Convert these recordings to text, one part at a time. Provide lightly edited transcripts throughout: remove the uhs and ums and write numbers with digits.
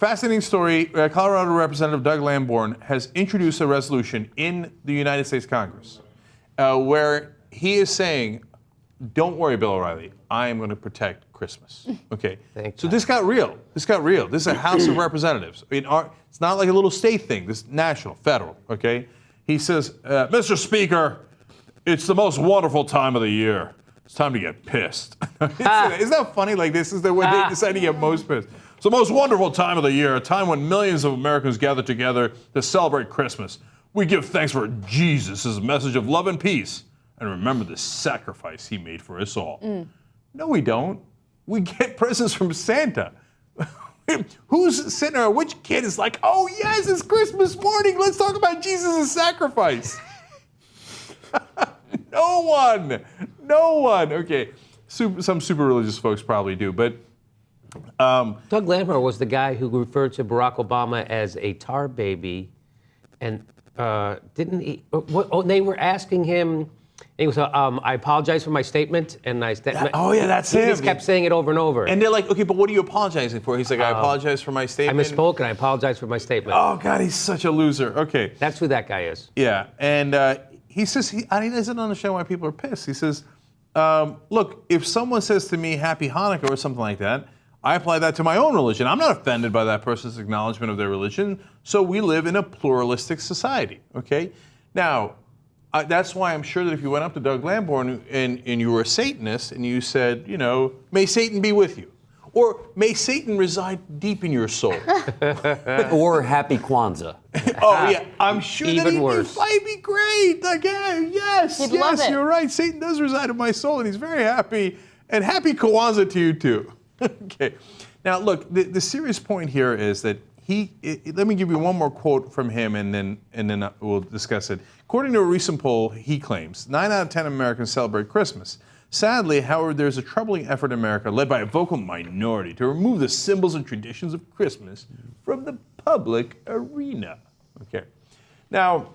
fascinating story. Colorado Representative Doug Lamborn has introduced a resolution in the United States Congress where he is saying, don't worry, Bill O'Reilly, I am going to protect Christmas. Okay. So this got real. This is a House of Representatives. I mean, it's not like a little state thing. This is national, federal. Okay. He says, Mr. Speaker, it's the most wonderful time of the year. It's time to get pissed. Isn't that funny? Like, this is the way they decide to get most pissed. It's the most wonderful time of the year, a time when millions of Americans gather together to celebrate Christmas. We give thanks for Jesus' message of love and peace, and remember the sacrifice he made for us all. No, we don't. We get presents from Santa. Who's sitting there? Which kid is like, oh, yes, it's Christmas morning. Let's talk about Jesus' sacrifice. No one. Okay, some super religious folks probably do, but Doug Lamborn was the guy who referred to Barack Obama as a tar baby, and didn't he? They were asking him. He was, I apologize for my statement, and that's him. He just kept saying it over and over. And they're like, okay, but what are you apologizing for? He's like, I apologize for my statement. I misspoke, and I apologize for my statement. Oh God, he's such a loser. Okay, that's who that guy is. Yeah, and he says he doesn't understand why people are pissed. He says, look, if someone says to me Happy Hanukkah or something like that, I apply that to my own religion. I'm not offended by that person's acknowledgement of their religion. So we live in a pluralistic society. Okay, now. That's why I'm sure that if you went up to Doug Lamborn and you were a Satanist and you said, may Satan be with you, or may Satan reside deep in your soul. Or Happy Kwanzaa. Oh, yeah, I'm sure Even that worse. He'd be great. Like, He'd love it. You're right. Satan does reside in my soul, and he's very happy. And happy Kwanzaa to you, too. Okay. Now, look, the serious point here is that let me give you one more quote from him, and then we'll discuss it. According to a recent poll, he claims 9 out of 10 Americans celebrate Christmas. Sadly, however, there's a troubling effort in America led by a vocal minority to remove the symbols and traditions of Christmas from the public arena. Okay. Now,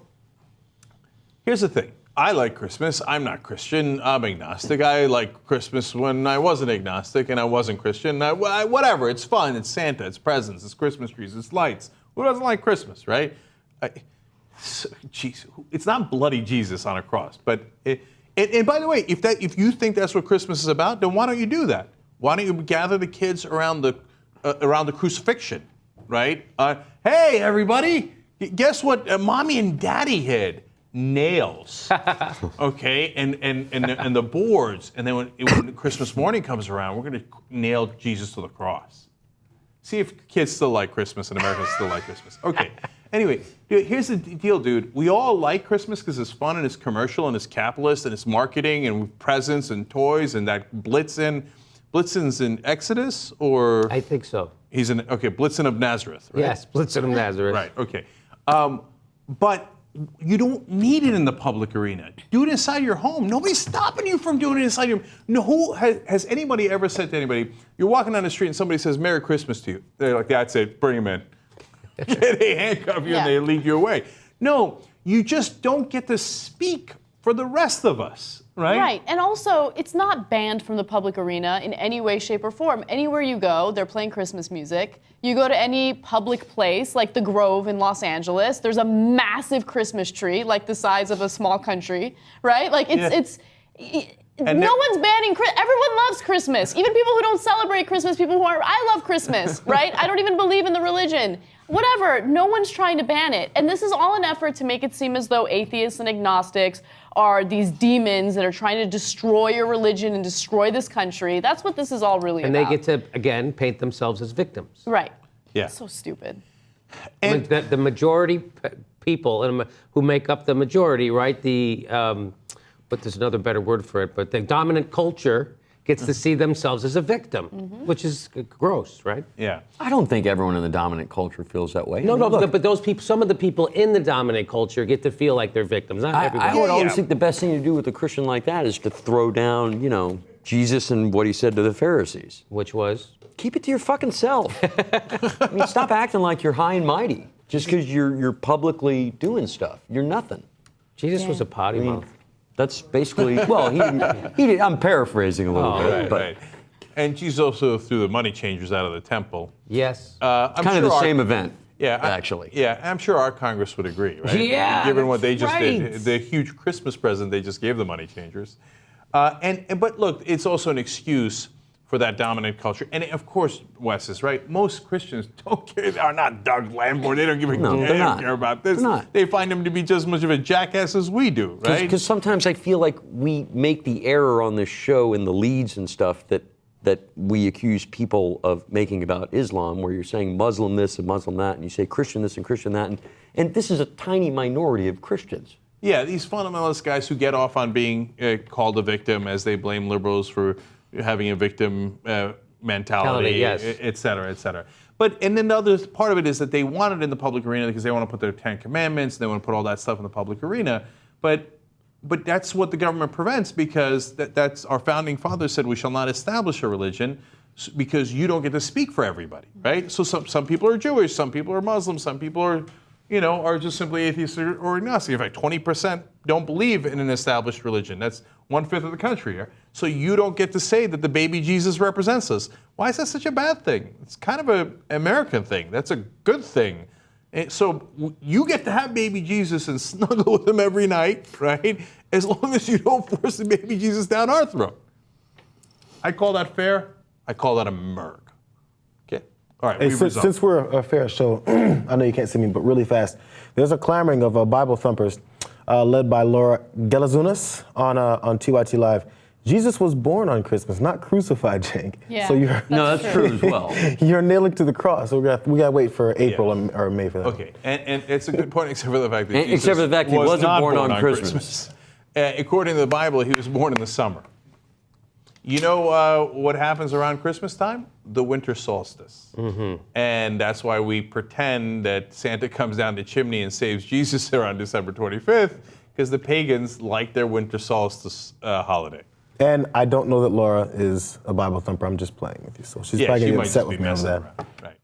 here's the thing. I like Christmas. I'm not Christian. I'm agnostic. I liked Christmas when I wasn't agnostic and I wasn't Christian. Whatever. It's fun. It's Santa. It's presents. It's Christmas trees. It's lights. Who doesn't like Christmas, right? Jeez, it's not bloody Jesus on a cross. But and by the way, if you think that's what Christmas is about, then why don't you do that? Why don't you gather the kids around the crucifixion, right? Hey, everybody, guess what? Mommy and Daddy had nails, okay, and the boards, and then when Christmas morning comes around, we're going to nail Jesus to the cross. See if kids still like Christmas and Americans still like Christmas. Okay. Anyway, dude, here's the deal, dude. We all like Christmas because it's fun and it's commercial and it's capitalist and it's marketing and presents and toys and that Blitzen's in Exodus, or I think so. He's in Blitzen of Nazareth, right? Yes, Blitzen of Nazareth. Right. Okay. But you don't need it in the public arena. Do it inside your home. Nobody's stopping you from doing it inside your home. No, has anybody ever said to anybody, you're walking down the street and somebody says, Merry Christmas to you. They're like, that's it, bring them in. They handcuff you and they lead you away. No, you just don't get to speak for the rest of us, right? Right, and also, it's not banned from the public arena in any way, shape, or form. Anywhere you go, they're playing Christmas music. You go to any public place, like the Grove in Los Angeles, there's a massive Christmas tree, like the size of a small country, right? Like, no one's banning Christmas. Everyone loves Christmas. Even people who don't celebrate Christmas, people who aren't. I love Christmas, right? I don't even believe in the religion. Whatever, no one's trying to ban it. And this is all an effort to make it seem as though atheists and agnostics are these demons that are trying to destroy your religion and destroy this country. That's what this is all really about. And they get to, again, paint themselves as victims. Right. Yeah. It's so stupid. And the majority people who make up the majority, right? But there's another better word for it, but the dominant culture gets to see themselves as a victim, which is gross, right? Yeah. I don't think everyone in the dominant culture feels that way. No, but those people, some of the people in the dominant culture get to feel like they're victims. Not everybody. I would always think the best thing to do with a Christian like that is to throw down, Jesus and what he said to the Pharisees. Which was? Keep it to your fucking self. I mean, stop acting like you're high and mighty just because you're publicly doing stuff. You're nothing. Jesus was a potty mouth. That's basically, well, he did, I'm paraphrasing a little bit. Right. And Jesus also threw the money changers out of the temple. Yes. I'm Kind of the sure same event. Yeah, actually. I'm sure our Congress would agree, right? Yeah, Given what they that's just did, right. the huge Christmas present they just gave the money changers. But look, it's also an excuse for that dominant culture. And of course, Wes is right. Most Christians don't care. They are not Doug Lamborn. They don't give a No, they they're don't not. care about this. They're not. They find him to be just as much of a jackass as we do, right? Because sometimes I feel like we make the error on this show in the leads and stuff that we accuse people of making about Islam, where you're saying Muslim this and Muslim that, and you say Christian this and Christian that, and this is a tiny minority of Christians. Yeah, these fundamentalist guys who get off on being called a victim as they blame liberals for having a victim mentality, Yes. et cetera, et cetera. And then the other part of it is that they want it in the public arena because they want to put their 10 Commandments, they want to put all that stuff in the public arena. But that's what the government prevents, because that's our founding fathers said we shall not establish a religion because you don't get to speak for everybody, right? So some people are Jewish, some people are Muslim, some people are just simply atheists or agnostic. In fact, 20% don't believe in an established religion. That's 1/5 of the country. So you don't get to say that the baby Jesus represents us. Why is that such a bad thing? It's kind of an American thing. That's a good thing. And so you get to have baby Jesus and snuggle with him every night, right? As long as you don't force the baby Jesus down our throat. I call that fair. I call that a merg. Okay? All right. Hey, we've resolved. since we're a fair show, I know you can't see me, but really fast. There's a clamoring of Bible thumpers led by Laura Gelazunas on TYT Live. Jesus was born on Christmas, not crucified, Cenk. Yeah. So you're No, that's true as well. you're nailing to the cross. So we got to wait for April or May for that. Okay, and it's a good point, except for the fact that And Jesus except for the fact he was wasn't not born on Christmas. According to the Bible, he was born in the summer. You know what happens around Christmas time? The winter solstice. Mm-hmm. And that's why we pretend that Santa comes down the chimney and saves Jesus around December 25th, because the pagans like their winter solstice holiday. And I don't know that Laura is a Bible thumper. I'm just playing with you. So she's probably she going to might get upset just be with me over messing that. around. Right.